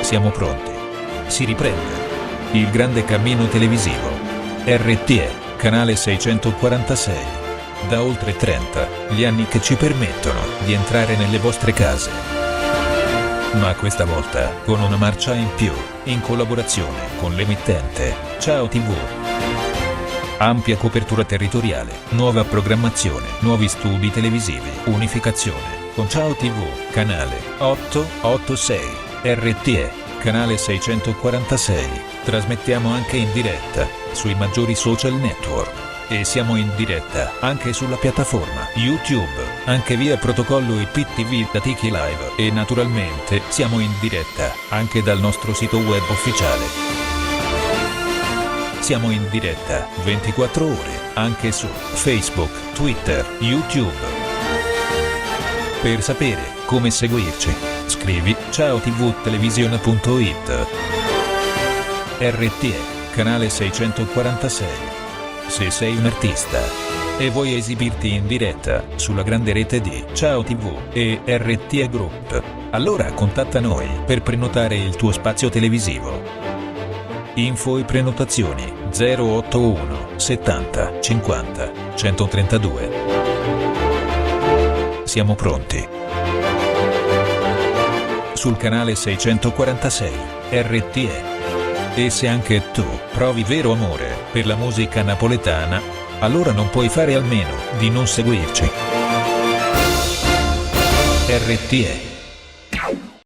Siamo pronti. Si riprende. Il grande cammino televisivo. RTE, canale 646. Da oltre 30 gli anni che ci permettono di entrare nelle vostre case. Ma questa volta con una marcia in più, in collaborazione con l'emittente Ciao TV. Ampia copertura territoriale, nuova programmazione, nuovi studi televisivi, unificazione. Con Ciao TV, canale 886, RTE, canale 646, trasmettiamo anche in diretta, sui maggiori social network, e siamo in diretta anche sulla piattaforma YouTube, anche via protocollo IPTV da Tiki Live, e naturalmente siamo in diretta anche dal nostro sito web ufficiale. Siamo in diretta 24 ore, anche su Facebook, Twitter, YouTube. Per sapere come seguirci, scrivi ciaotvtelevisione.it. RTE, canale 646. Se sei un artista e vuoi esibirti in diretta sulla grande rete di Ciao TV e RTE Group, allora contatta noi per prenotare il tuo spazio televisivo. Info e prenotazioni 081 70 50 132. Siamo pronti. Sul canale 646 RTE. E se anche tu provi vero amore per la musica napoletana, allora non puoi fare a meno di non seguirci. RTE